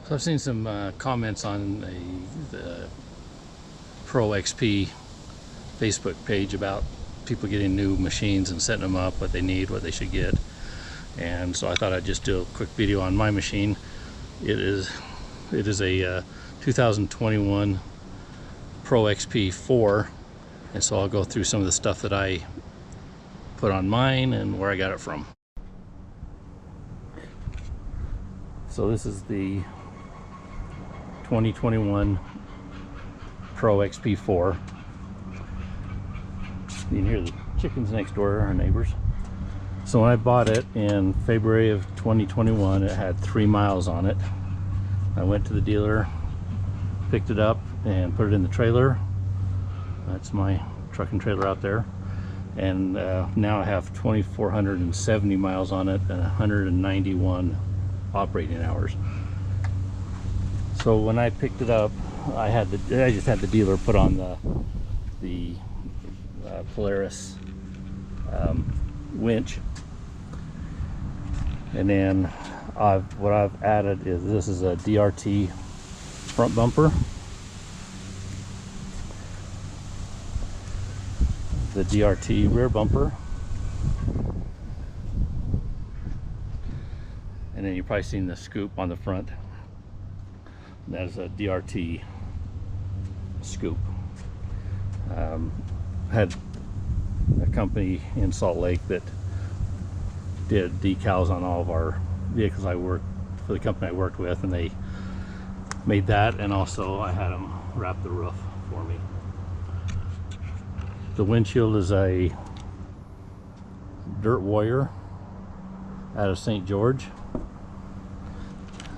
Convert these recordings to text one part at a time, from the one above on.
So I've seen some comments on the Pro XP Facebook page about people getting new machines and setting them up, what they need, what they should get. And so I thought I'd just do a quick video on my machine. It is a 2021 Pro XP 4, and so I'll go through some of the stuff that I put on mine and where I got it from. So this is the 2021 Pro XP 4. You can hear the chickens next door, our neighbors. So when I bought it in February of 2021, it had 3 miles on it. I went to the dealer, picked it up and put it in the trailer. That's my truck and trailer out there. And now I have 2,470 miles on it and 191 operating hours. So when I picked it up, I just had the dealer put on the Polaris winch, and then what I've added is this is a DRT front bumper, the DRT rear bumper, and then you've probably seen the scoop on the front. That is a DRT scoop. Had a company in Salt Lake that did decals on all of our vehicles. I worked for the company I worked with, and they made that, and also I had them wrap the roof for me. The windshield is a Dirt Warrior out of St. George.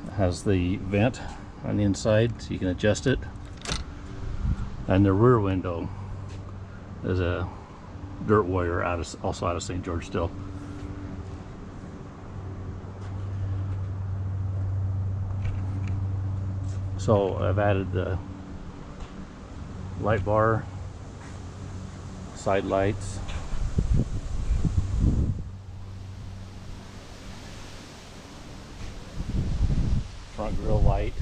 It has the vent on the inside so you can adjust it, and the rear window is a Dirt Warrior also out of St. George still. So I've added the light bar, side lights, front grille light,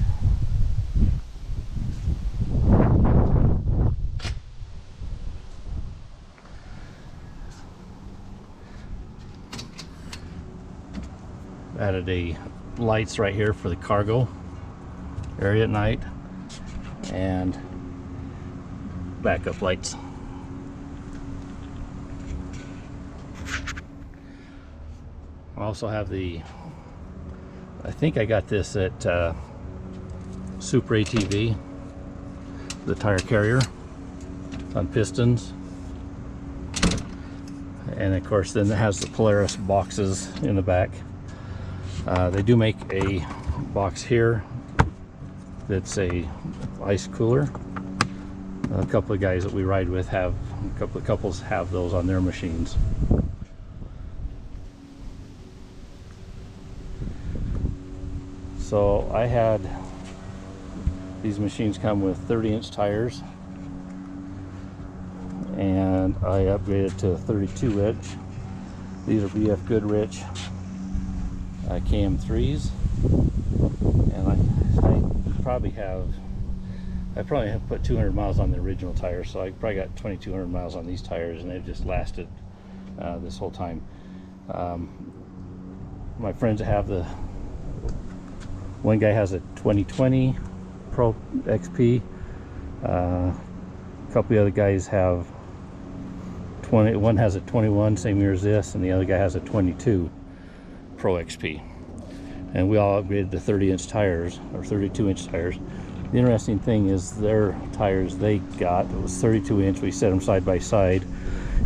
added a lights right here for the cargo area at night, and backup lights. I also have I think I got this at Super ATV, the tire carrier. It's on pistons, and of course then it has the Polaris boxes in the back. They do make a box here that's a ice cooler. A couple of guys that we ride with have, a couple of couples have those on their machines. So I had these machines come with 30-inch tires, and I upgraded to 32-inch. These are BF Goodrich KM3s, and I probably have put 200 miles on the original tires, so I probably got 2,200 miles on these tires, and they've just lasted this whole time. My friends have one guy has a 2020 Pro XP, a couple of other guys have one has a 21, same year as this, and the other guy has a 22 Pro XP, and we all upgraded to 30-inch tires or 32-inch tires. The interesting thing is their tires they got, it was 32-inch. We set them side by side.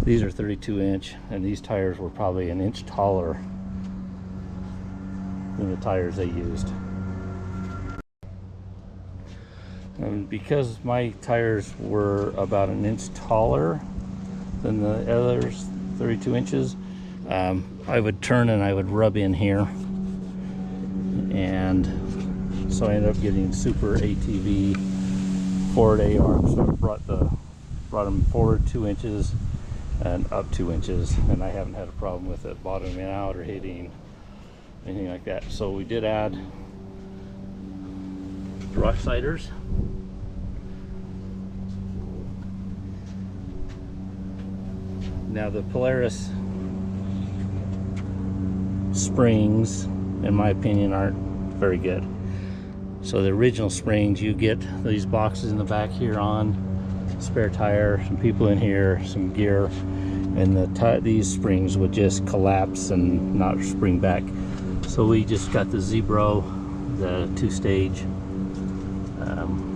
These are 32-inch, and these tires were probably an inch taller than the tires they used. And because my tires were about an inch taller than the others, 32 inches, I would turn and I would rub in here, and so I ended up getting Super ATV forward A arms. So I brought them forward 2 inches and up 2 inches, and I haven't had a problem with it bottoming out or hitting anything like that. So we did add rough siders. Now the Polaris springs, in my opinion, aren't very good. So the original springs, you get these boxes in the back here on, spare tire, some people in here, some gear, and these springs would just collapse and not spring back. So we just got the Z-Bro, the 2-stage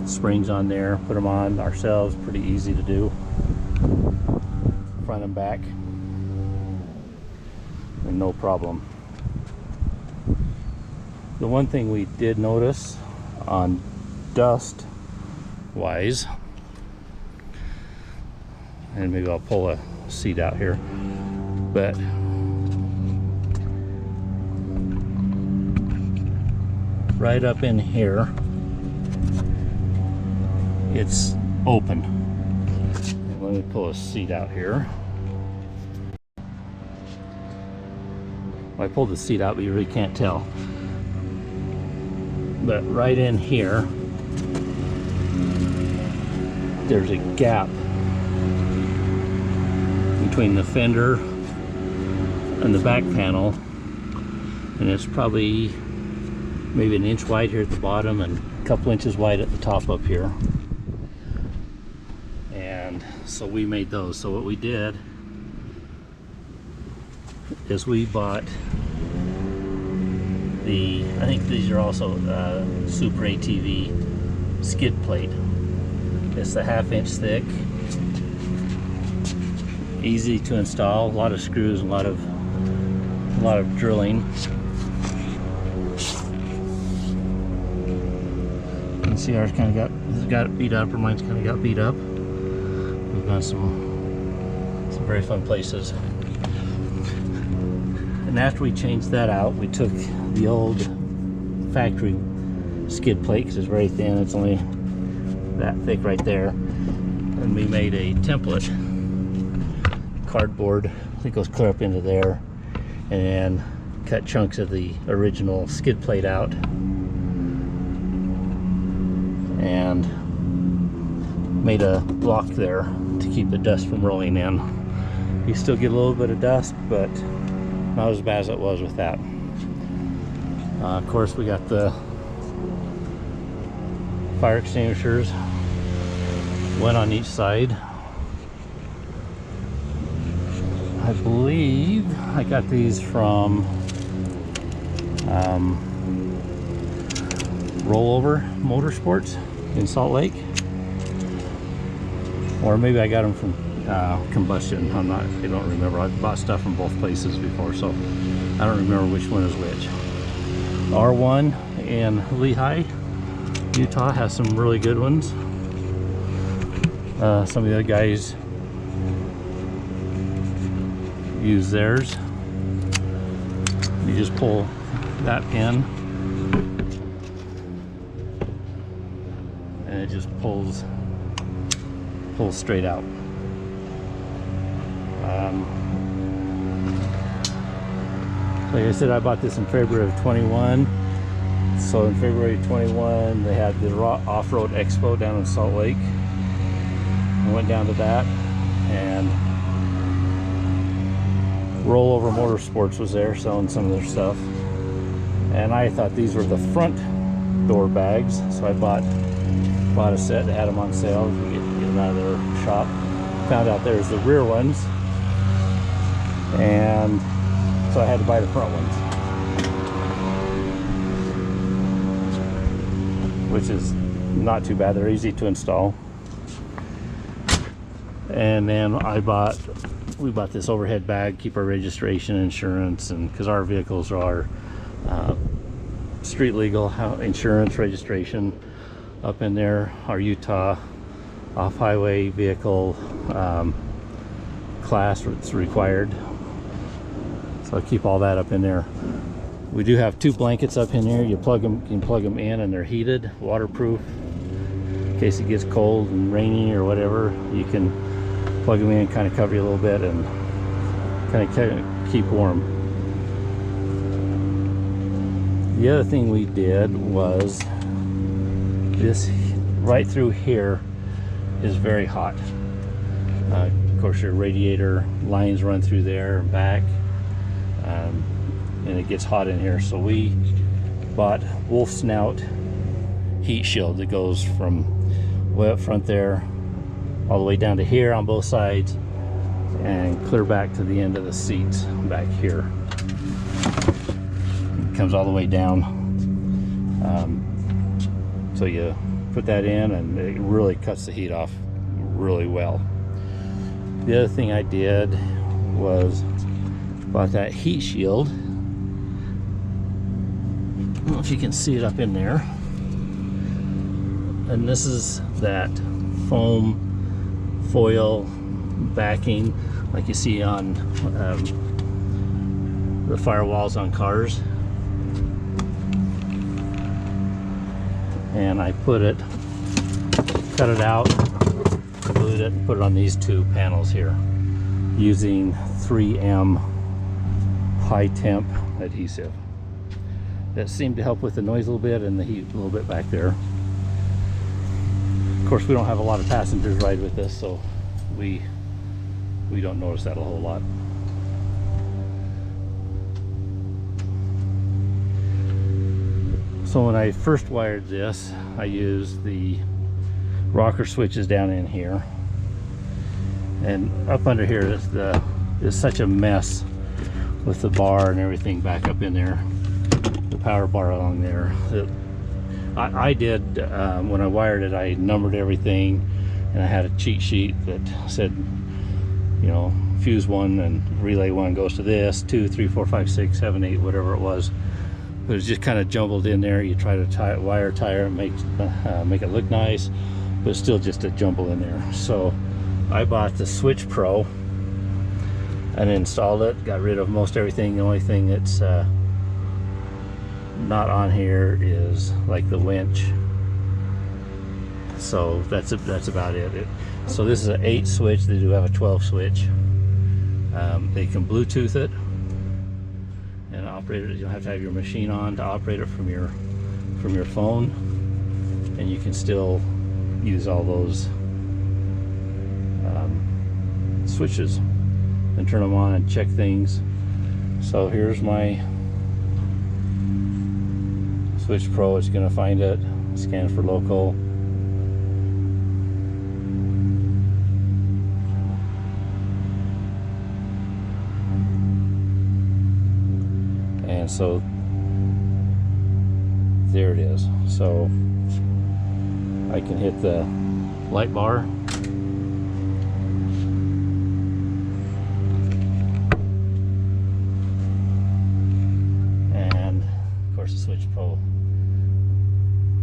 springs on there, put them on ourselves, pretty easy to do, front and back, and no problem. The one thing we did notice on dust wise, and maybe I'll pull a seat out here, but right up in here it's open. And let me pull a seat out here. I pulled the seat out, but you really can't tell. But right in here, there's a gap between the fender and the back panel, and it's probably maybe an inch wide here at the bottom and a couple inches wide at the top up here. And so we made those. So what we did is we bought the, I think these are also Super ATV skid plate. It's the 1/2 inch thick, easy to install, a lot of screws, a lot of drilling. You can see ours kind of got beat up, or mine's kind of got beat up. We've gone some very fun places. And after we changed that out, we took the old factory skid plate, because it's very thin, it's only that thick right there, and we made a template cardboard, I think it goes clear up into there, and cut chunks of the original skid plate out and made a block there to keep the dust from rolling in. You still get a little bit of dust, but not as bad as it was with that. Of course, we got the fire extinguishers, one on each side. I believe I got these from Rollover Motorsports in Salt Lake, or maybe I got them from Combustion. I don't remember. I've bought stuff from both places before, so I don't remember which one is which. R1 in Lehigh, Utah has some really good ones. Some of the other guys use theirs. You just pull that pin and it just pulls straight out. Like I said, I bought this in February of 21. So in February of 21, they had the Off-Road Expo down in Salt Lake. I went down to that, and Rollover Motorsports was there selling some of their stuff. And I thought these were the front door bags, so I bought a set. They had them on sale. You get them out of their shop. Found out there's the rear ones, and so I had to buy the front ones, which is not too bad. They're easy to install. And then we bought this overhead bag, keep our registration, insurance, and because our vehicles are street legal, insurance, registration up in there. Our Utah off-highway vehicle class, it's required, so I keep all that up in there. We do have 2 blankets up in here. You can plug them in, and they're heated, waterproof. In case it gets cold and rainy or whatever, you can plug them in, kind of cover you a little bit, and kind of keep warm. The other thing we did was this right through here is very hot. Of course, your radiator lines run through there and back, and it gets hot in here. So we bought wolf snout heat shield that goes from way up front there all the way down to here on both sides and clear back to the end of the seats back here. It comes all the way down. So you put that in and it really cuts the heat off really well. The other thing I did was bought that heat shield. I don't know if you can see it up in there. And this is that foam foil backing like you see on the firewalls on cars. And I cut it out, glued it, and put it on these two panels here using 3M high temp adhesive. That seemed to help with the noise a little bit and the heat a little bit back there. Of course, we don't have a lot of passengers ride with this, so we don't notice that a whole lot. So when I first wired this, I used the rocker switches down in here, and up under here is such a mess with the bar and everything back up in there, the power bar along there. I did when I wired it, I numbered everything, and I had a cheat sheet that said, you know, fuse 1 and relay 1 goes to this, 2, 3, 4, 5, 6, 7, 8, whatever it was. But it's just kind of jumbled in there. You try to wire tire and make it look nice, but it's still just a jumble in there. So I bought the Switch Pro and installed it, got rid of most everything. The only thing that's not on here is like the winch. So that's about it. So this is an 8 switch. They do have a 12 switch. They can Bluetooth it and operate it. You don't have to have your machine on to operate it from your phone, and you can still use all those switches and turn them on and check things. So here's my Switch Pro. It's going to find it, scan for local. And so there it is. So I can hit the light bar, and of course the Switch Pro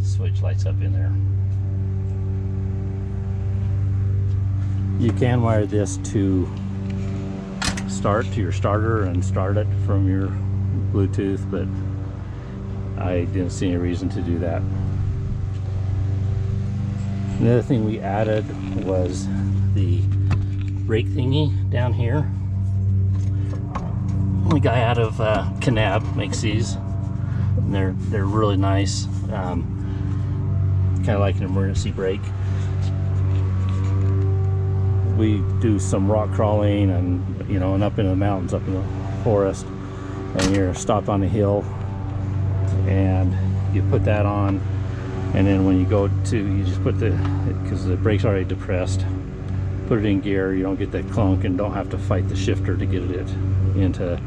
switch lights up in there. You can wire this to your starter and start it from your Bluetooth, but I didn't see any reason to do that. Another thing we added was the brake thingy down here. The guy out of Canab makes these, and they're really nice. Kind of like an emergency brake. We do some rock crawling and and up in the mountains, up in the forest, and you're stopped on a hill, and you put that on, and then when you go to, you just put because the brake's already depressed, put it in gear. You don't get that clunk and don't have to fight the shifter to get it into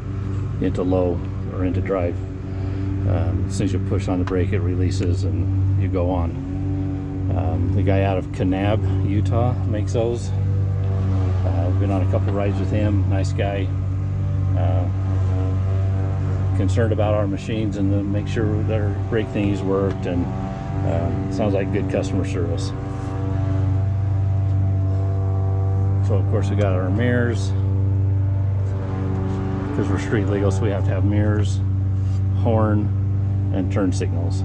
low or into drive. As soon as you push on the brake, it releases and you go on. The guy out of Canab, Utah, makes those. I've been on a couple rides with him. Nice guy. Concerned about our machines and to make sure their brake thingies worked, and sounds like good customer service. So of course we got our mirrors, because we're street legal, so we have to have mirrors, horn, and turn signals.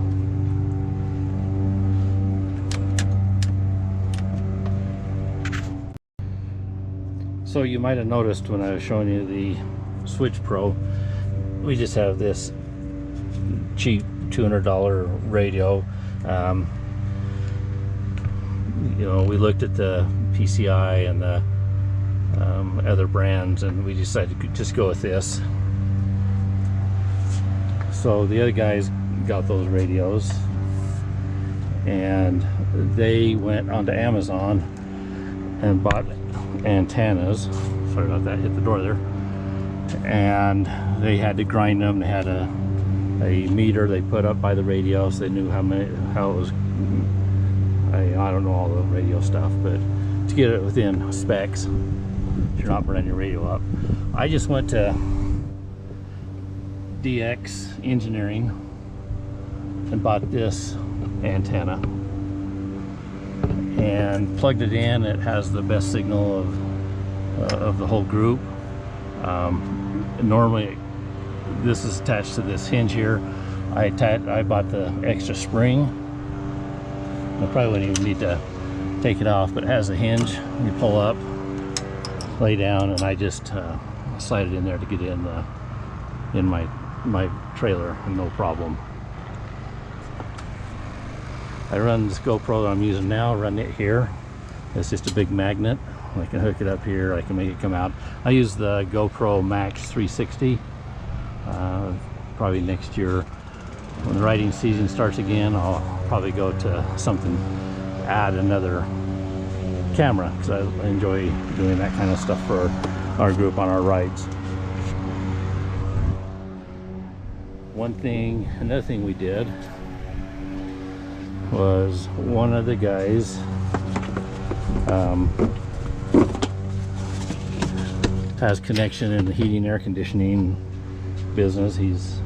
So you might have noticed when I was showing you the Switch Pro, we just have this cheap $200 radio. you know, we looked at the PCI and the other brands, and we decided to just go with this. So the other guys got those radios, and they went onto Amazon and bought antennas. Sorry about that, hit the door there. And they had to grind them. They had a meter they put up by the radio, so they knew how it was. I don't know all the radio stuff, but to get it within specs, if you're not burning your radio up. I just went to DX Engineering and bought this antenna and plugged it in. It has the best signal of the whole group. Normally this is attached to this hinge here. I bought the extra spring. I probably wouldn't even need to take it off, but it has a hinge. You pull up, lay down, and I just slide it in there to get in my trailer, no problem. I run this GoPro that I'm using now, run it here. It's just a big magnet. I can hook it up here, I can make it come out. I use the GoPro Max 360. Probably next year when the riding season starts again, I'll probably go to something, add another camera, because I enjoy doing that kind of stuff for our group on our rides. Another thing we did was one of the guys has connection in the heating air conditioning business. He's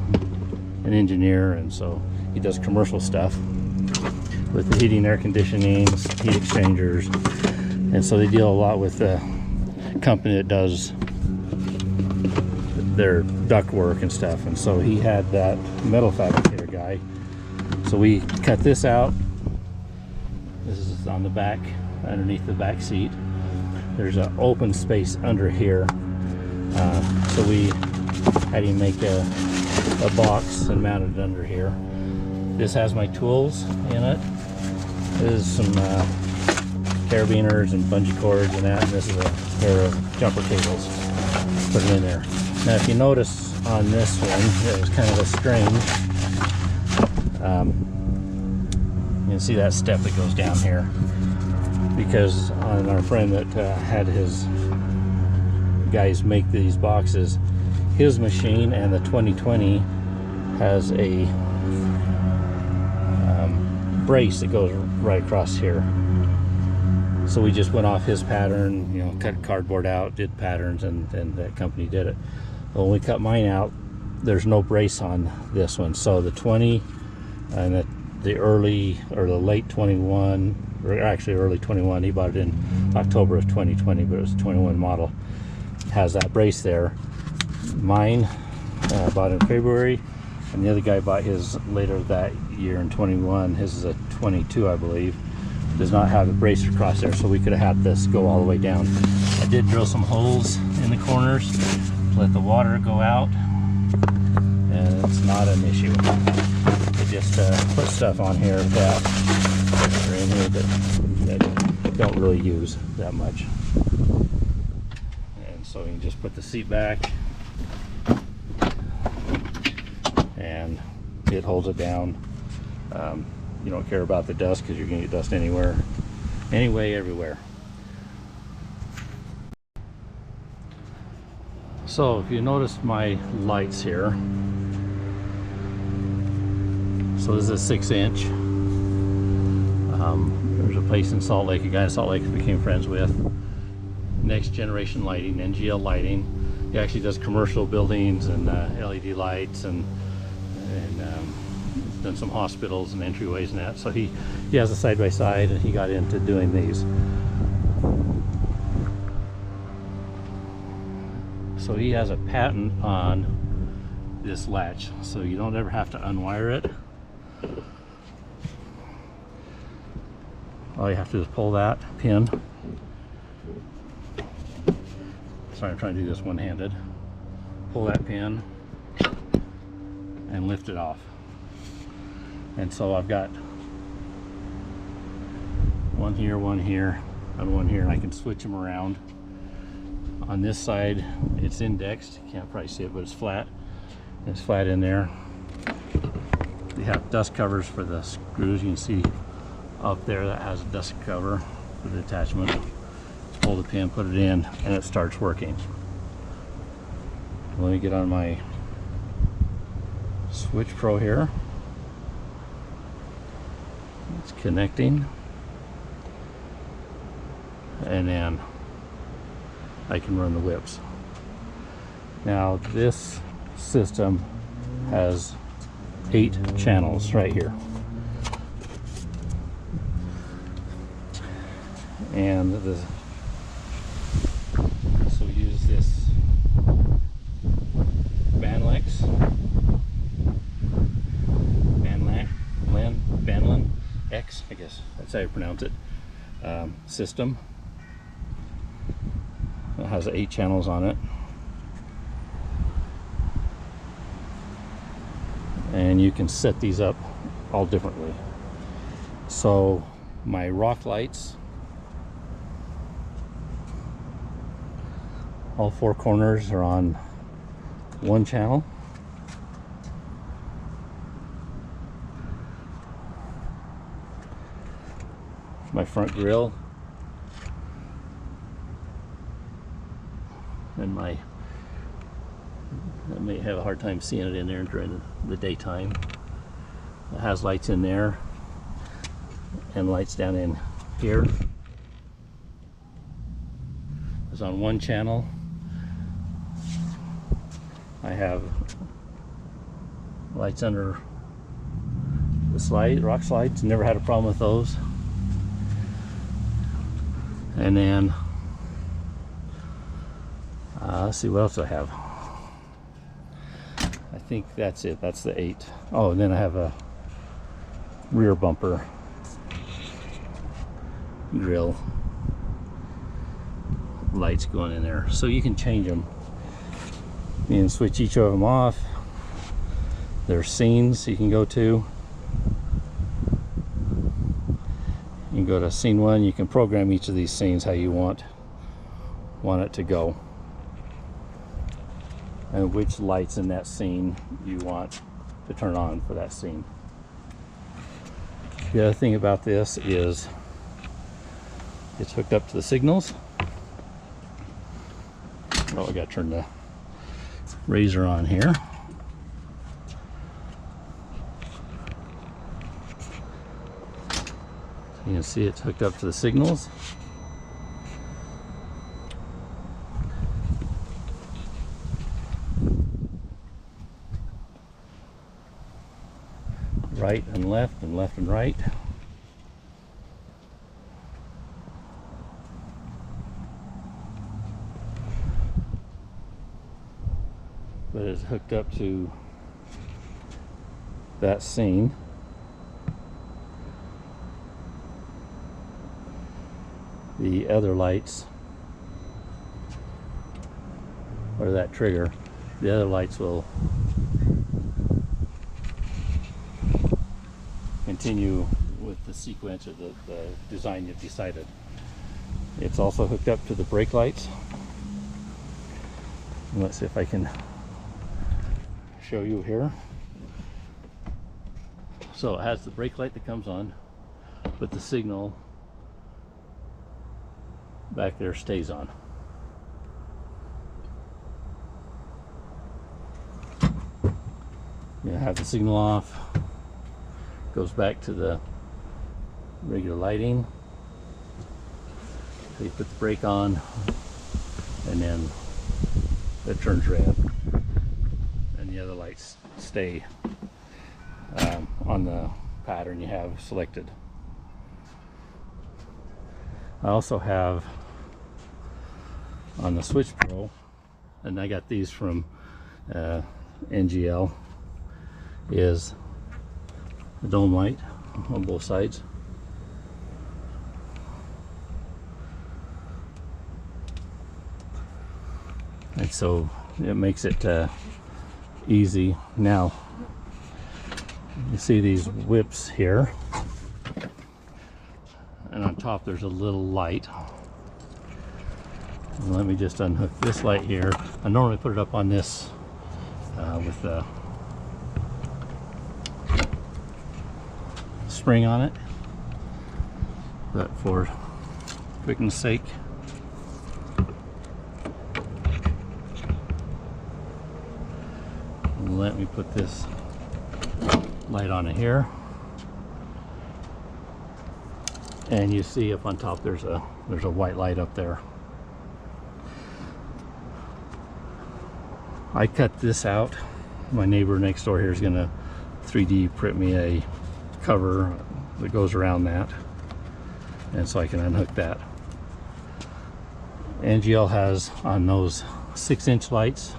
an engineer, and so he does commercial stuff with the heating air conditioning, heat exchangers, and so they deal a lot with the company that does their duct work and stuff. And so he had that metal fabricator guy, so we cut this out. This is on the back, underneath the back seat. There's an open space under here, so we had him make a box and mount it under here. This has my tools in it. This is some carabiners and bungee cords and that, and this is a pair of jumper cables. Put it in there. Now if you notice on this one, it was kind of a string. You can see that step that goes down here, because on our friend that had his guys make these boxes, his machine and the 2020 has a brace that goes right across here. So we just went off his pattern, you know, cut cardboard out, did patterns, and that company did it. When we cut mine out, there's no brace on this one. So the 20 and the early or the late 21, or actually early 21, he bought it in October of 2020, but it was a 21 model, has that brace there. Mine bought in February, and the other guy bought his later that year in 21. His is a 22, I believe. Does not have a brace across there, so we could have had this go all the way down. I did drill some holes in the corners to let the water go out, and it's not an issue. I just put stuff on here that are in here that I don't really use that much. And so you can just put the seat back, and it holds it down. You don't care about the dust because you're going to get dust anywhere, everywhere. So if you notice my lights here, so this is a 6-inch. There's a place in Salt Lake, a guy in Salt Lake we became friends with, Next Generation Lighting, NGL Lighting. He actually does commercial buildings and LED lights, and done some hospitals and entryways and that. So he has a side-by-side, and he got into doing these. So he has a patent on this latch, so you don't ever have to unwire it. All you have to do is pull that pin. Sorry, I'm trying to do this one-handed. Pull that pin and lift it off. And so I've got one here, and one here, and I can switch them around. On this side, it's indexed. You can't probably see it, but it's flat. It's flat in there. They have dust covers for the screws. You can see up there that has a dust cover for the attachment. Just pull the pin, put it in, and it starts working. Let me get on my Switch Pro here. It's connecting, and then I can run the whips. Now this system has 8 channels right here, and so we use this Banlin X, I guess that's how you pronounce it, system. It has 8 channels on it, and you can set these up all differently. So my rock lights, all 4 corners are on 1 channel. My front grille and I may have a hard time seeing it in there during the daytime. It has lights in there and lights down in here. It's on 1 channel. I have lights under the rock slides. Never had a problem with those. And then let's see what else I have. I think that's it. That's the 8. Oh, and then I have a rear bumper grill lights going in there, so you can change them. You can switch each of them off. There's scenes you can go to. You can go to scene 1. You can program each of these scenes how you want it to go, and which lights in that scene you want to turn on for that scene. The other thing about this is it's hooked up to the signals. Oh, I got to turn the RZR on here. You can see it's hooked up to the signals. Right and left and right. But it's hooked up to that scene. The other lights, or that trigger, the other lights will continue with the sequence or the design you've decided. It's also hooked up to the brake lights. And let's see if I can show you here. So it has the brake light that comes on, but the signal back there stays on. You have the signal off, goes back to the regular lighting. So you put the brake on, and then it turns red, and the other lights stay on the pattern you have selected. I also have on the Switch Pro, and I got these from NGL, is the dome light on both sides. And so it makes it easy. Now you see these whips here. and on top there's a little light. And let me just unhook this light here. I normally put it up on this with the spring on it, but for quickness sake, let me put this light on it here. And you see up on top there's a white light up there. I cut this out. My neighbor next door here is gonna 3D print me a cover that goes around that, and so I can unhook that. NGL has on those 6-inch lights,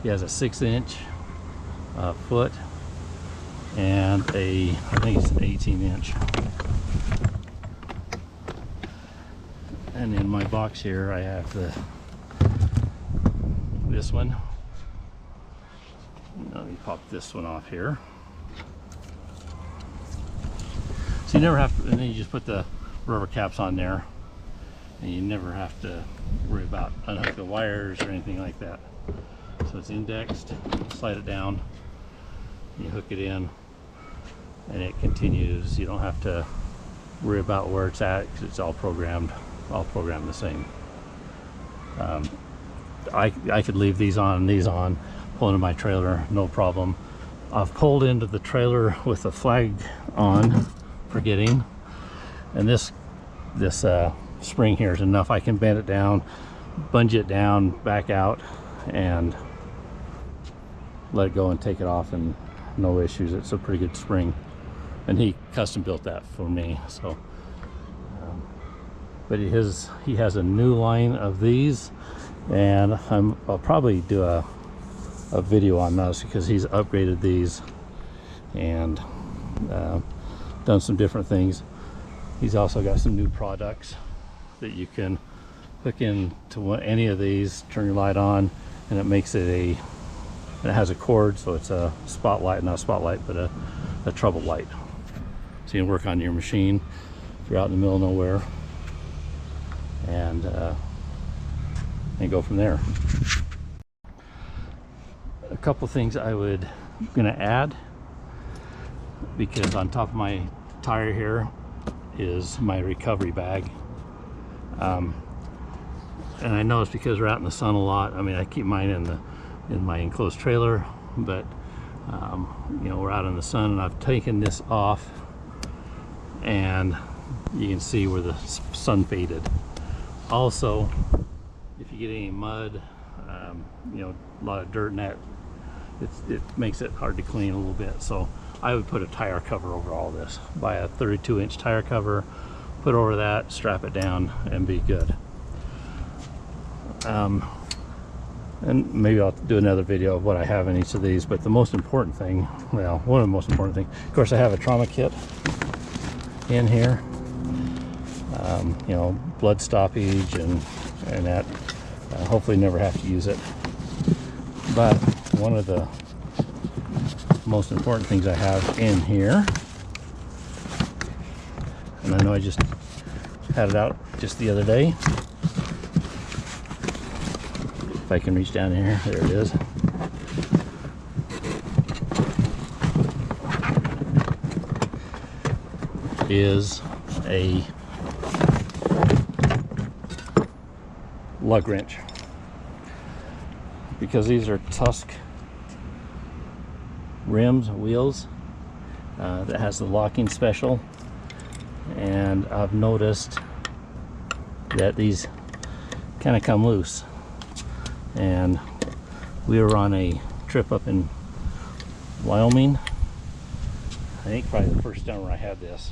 he has a 6-inch foot and I think it's an 18-inch. And in my box here I have this one. Let me pop this one off here. So you never have to, and then you just put the rubber caps on there, and you never have to worry about unhooking the wires or anything like that. So it's indexed, slide it down, you hook it in, and it continues. You don't have to worry about where it's at because it's all programmed the same. I could leave these on and these on, pull into my trailer, no problem. I've pulled into the trailer with the flag on, forgetting, and this spring here is enough. I can bend it down, bunge it down, back out, and let it go and take it off, and no issues. It's a pretty good spring, and he custom built that for me. So but he has a new line of these, and I'll probably do a video on those because he's upgraded these and done some different things. He's also got some new products that you can hook into any of these, turn your light on, and it makes it and it has a cord, so it's a spotlight, not a spotlight, but a trouble light. So you can work on your machine if you're out in the middle of nowhere, and go from there. A couple things I would gonna add, because on top of my tire here is my recovery bag, and I know it's because we're out in the sun a lot. I mean, I keep mine in my enclosed trailer, but you know, we're out in the sun, and I've taken this off, and you can see where the sun faded. Also, if you get any mud, you know, a lot of dirt in that, it makes it hard to clean a little bit. So I would put a tire cover over all this. Buy a 32-inch tire cover, put over that, strap it down, and be good. And maybe I'll do another video of what I have in each of these, but the most important thing, well, one of the most important things, of course, I have a trauma kit in here. You know, blood stoppage and that. Hopefully never have to use it. But one of the most important things I have in here, and I know I just had it out just the other day. If I can reach down here, there it is. Is a lug wrench, because these are Tusk rims, wheels, that has the locking special, and I've noticed that these kind of come loose. And we were on a trip up in Wyoming, I think probably the first time where I had this,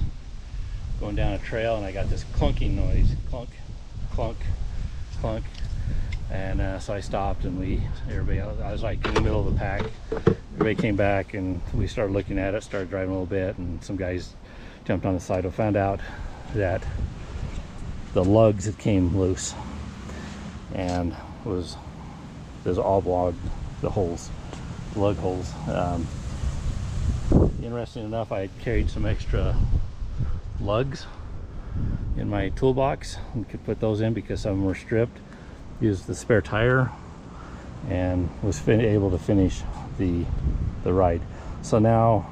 going down a trail, and I got this clunking noise, clunk, clunk, clunk, and so I stopped, and I was like in the middle of the pack. Everybody came back, and we started looking at it, started driving a little bit, and some guys jumped on the side and found out that the lugs had came loose, and there's all blocked, the holes, lug holes. Interesting enough, I carried some extra lugs in my toolbox and could put those in because some of them were stripped. Used the spare tire and was able to finish the ride. So now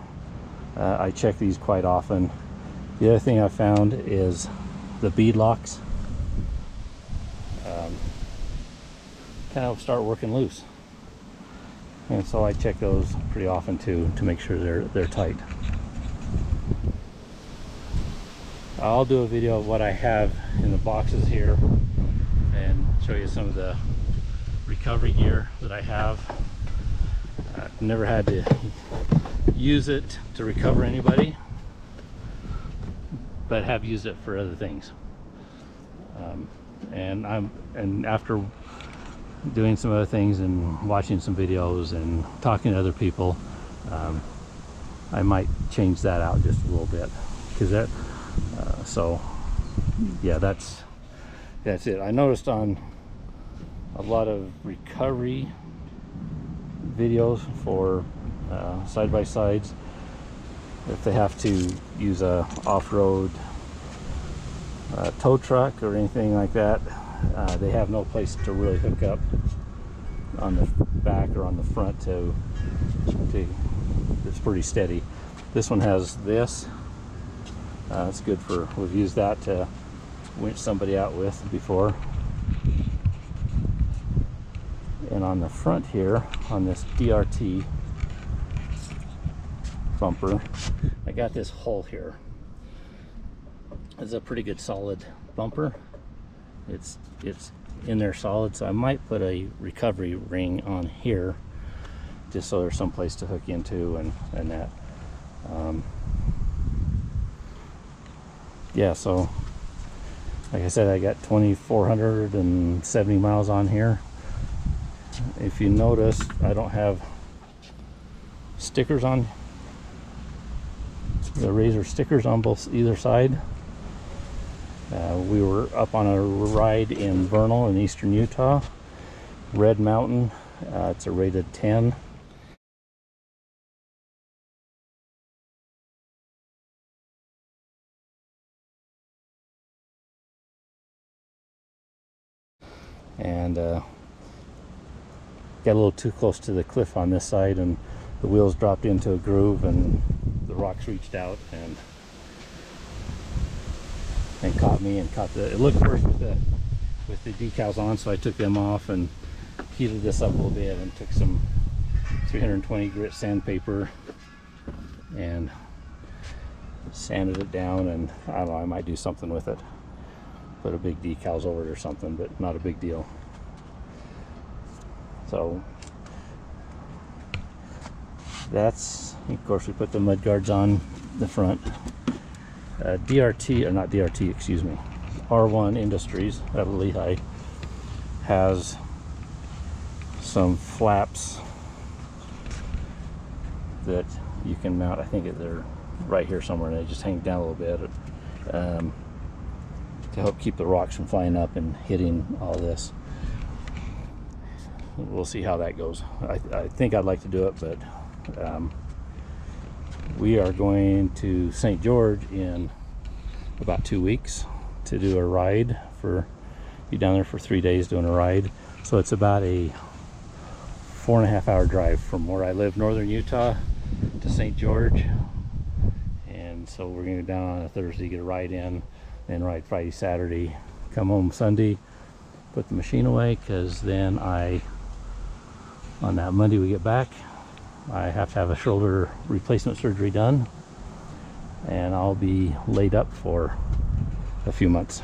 I check these quite often. The other thing I found is the bead locks kind of start working loose, and so I check those pretty often too to make sure they're tight. I'll do a video of what I have in the boxes here and show you some of the recovery gear that I have. I've never had to use it to recover anybody, but have used it for other things. And after doing some other things and watching some videos and talking to other people, I might change that out just a little bit, because that so yeah, that's it. I noticed on a lot of recovery videos for side-by-sides, if they have to use a off-road tow truck or anything like that, they have no place to really hook up on the back or on the front to it's pretty steady. This one has this. It's good for, we've used that to winch somebody out with before. And on the front here, on this DRT bumper, I got this hole here. It's a pretty good solid bumper. It's in there solid, so I might put a recovery ring on here just so there's some place to hook into and that. Yeah, so like I said, I got 2,470 miles on here. If you notice, I don't have stickers on, the RZR stickers on either side. We were up on a ride in Vernal in eastern Utah, Red Mountain. It's a rated 10. And got a little too close to the cliff on this side, and the wheels dropped into a groove and the rocks reached out and caught me and caught the, it looked worse with the decals on, so I took them off and heated this up a little bit and took some 320 grit sandpaper and sanded it down, and I don't know, I might do something with it, put a big decals over it or something, but not a big deal. So that's, of course, we put the mud guards on the front. DRT, or not DRT, excuse me, R1 Industries out of Lehigh has some flaps that you can mount. I think they're right here somewhere, and they just hang down a little bit to help keep the rocks from flying up and hitting all this. We'll see how that goes. I think I'd like to do it, but we are going to St. George in about 2 weeks to do a ride, for be down there for 3 days doing a ride. So it's about a 4.5 hour drive from where I live, northern Utah, to St. George. And so we're going to go down on a Thursday, get a ride in, then ride Friday, Saturday, come home Sunday, put the machine away, because then on that Monday we get back, I have to have a shoulder replacement surgery done, and I'll be laid up for a few months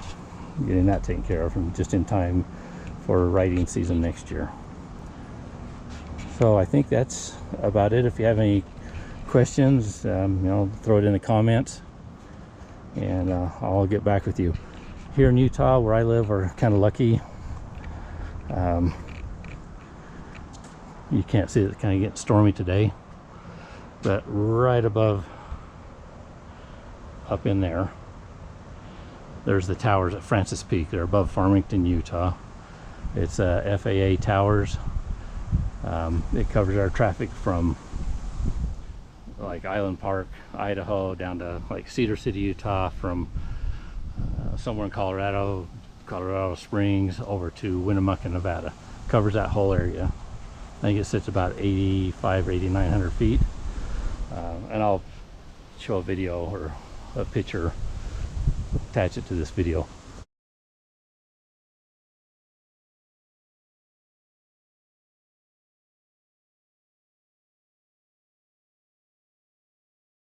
getting that taken care of, and just in time for riding season next year. So I think that's about it. If you have any questions, throw it in the comments, and I'll get back with you. Here in Utah, where I live, we're kind of lucky. You can't see it, it's kind of getting stormy today, but right above, up in there's the towers at Francis Peak. They're above Farmington, Utah. It's FAA towers. It covers our traffic from like Island Park, Idaho, down to like Cedar City, Utah, from somewhere in Colorado Springs over to Winnemucca, Nevada. Covers that whole area. I think it sits about 8,900 feet. And I'll show a video or a picture, attach it to this video.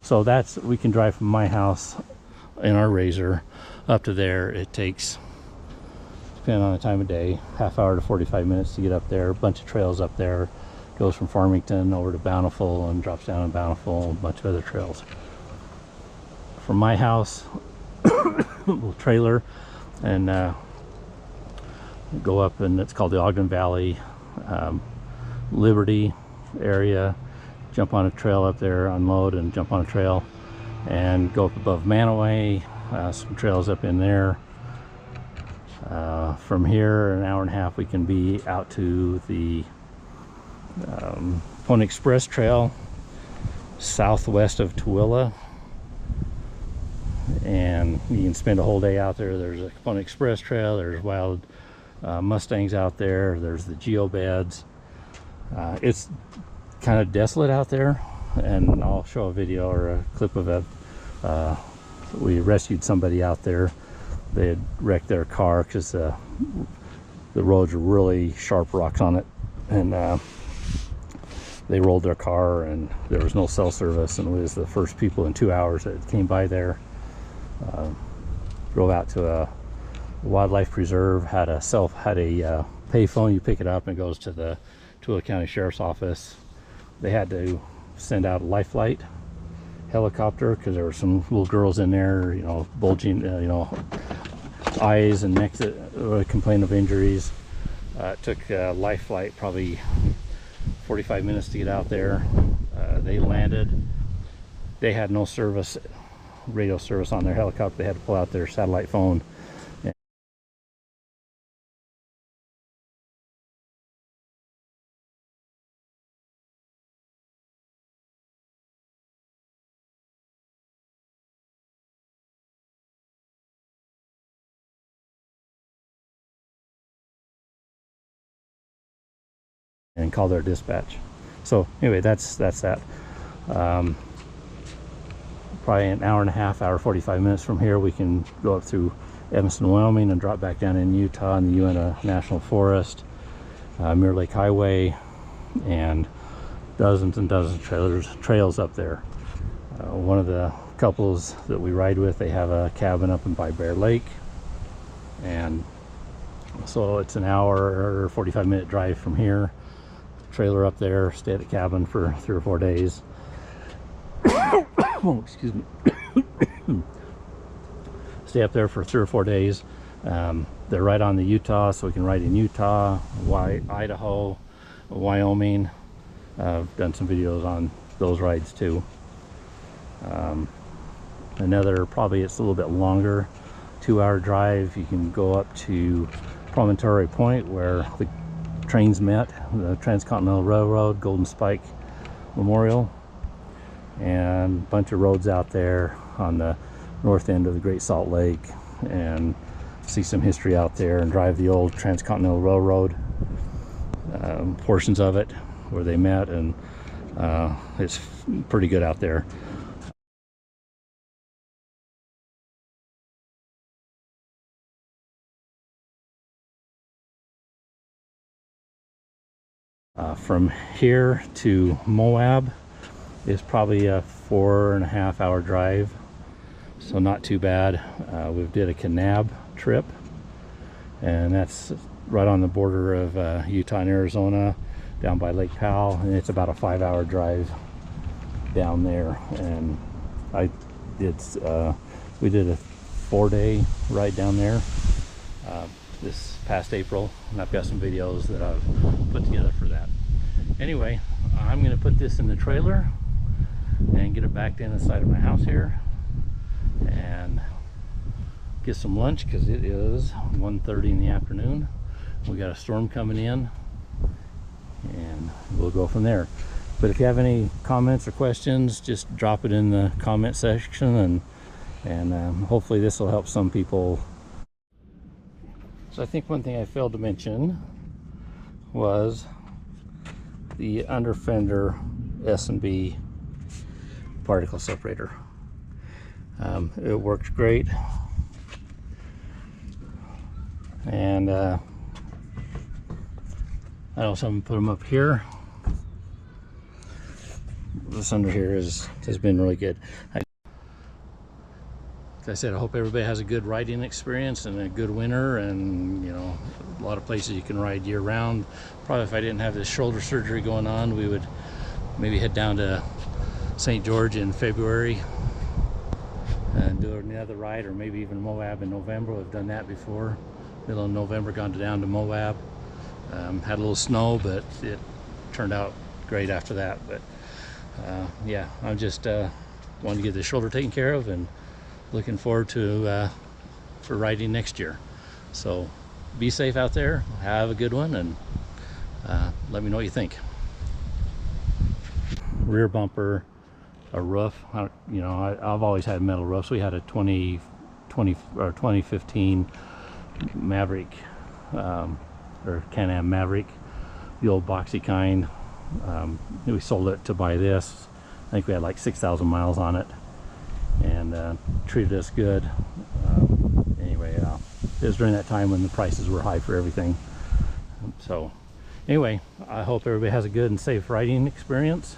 So we can drive from my house in our RZR up to there. It takes, depending on the time of day, half hour to 45 minutes to get up there. A bunch of trails up there. Goes from Farmington over to Bountiful and drops down in Bountiful, a bunch of other trails. From my house, little trailer, and go up, and it's called the Ogden Valley Liberty area. Jump on a trail up there, unload and jump on a trail, and go up above Manaway. Some trails up in there. From here, an hour and a half, we can be out to the Pony Express Trail southwest of Tooele, and you can spend a whole day out there. There's a Pony Express Trail, there's wild Mustangs out there, there's the geobeds. It's kind of desolate out there, and I'll show a video or a clip of it. We rescued somebody out there. They had wrecked their car because the roads were really sharp rocks on it, and they rolled their car, and there was no cell service, and we was the first people in 2 hours that came by there. Drove out to a wildlife preserve, had a pay phone. You pick it up and it goes to the Tooele County Sheriff's Office. They had to send out a life flight helicopter because there were some little girls in there, you know, bulging, you know, eyes and necks that complained of injuries. It took a life flight probably 45 minutes to get out there. They landed. They had no service, radio service on their helicopter. They had to pull out their satellite phone. And call their dispatch. So anyway, that's that. Probably an hour and a half, hour 45 minutes from here, we can go up through Evanston, Wyoming, and drop back down in Utah in the Uinta National Forest, Mirror Lake Highway, and dozens and dozens of trails up there. One of the couples that we ride with, they have a cabin up by Bear Lake, and so it's an hour or 45-minute drive from here. Trailer up there, stay at the cabin for 3 or 4 days. Oh, excuse me. Stay up there for 3 or 4 days. They're right on the Utah, so we can ride in Utah, Idaho, Wyoming. I've done some videos on those rides too. Another, probably it's a little bit longer, 2-hour drive. You can go up to Promontory Point where the trains met, the Transcontinental Railroad, Golden Spike Memorial, and a bunch of roads out there on the north end of the Great Salt Lake, and see some history out there, and drive the old Transcontinental Railroad, portions of it where they met, and it's pretty good out there. From here to Moab is probably a 4.5 hour drive, so not too bad. We did a Kanab trip, and that's right on the border of Utah and Arizona, down by Lake Powell, and it's about a 5-hour drive down there. And we did a 4-day ride down there this past April, and I've got some videos that I've put together for that. Anyway, I'm going to put this in the trailer and get it back in the side of my house here and get some lunch, because it is 1:30 in the afternoon. We got a storm coming in, and we'll go from there. But if you have any comments or questions, just drop it in the comment section, and hopefully this will help some people So I think one thing I failed to mention was the under fender S&B particle separator. It worked great, and I also put them up here. This under here has been really good. Like I said, I hope everybody has a good riding experience and a good winter, and you know, a lot of places you can ride year round. Probably if I didn't have this shoulder surgery going on, we would maybe head down to St. George in February and do another ride, or maybe even Moab in November. We've done that before. Middle of November, gone down to Moab. Had a little snow, but it turned out great after that. But yeah, I'm just wanting to get the shoulder taken care of, and looking forward to for riding next year. So be safe out there, have a good one, and let me know what you think. Rear bumper, a roof. You know, I've always had metal roofs. We had a 2015 Maverick, or Can-Am Maverick, the old boxy kind. We sold it to buy this. I think we had like 6,000 miles on it, and treated us good. Anyway, it was during that time when the prices were high for everything. So anyway, I hope everybody has a good and safe riding experience.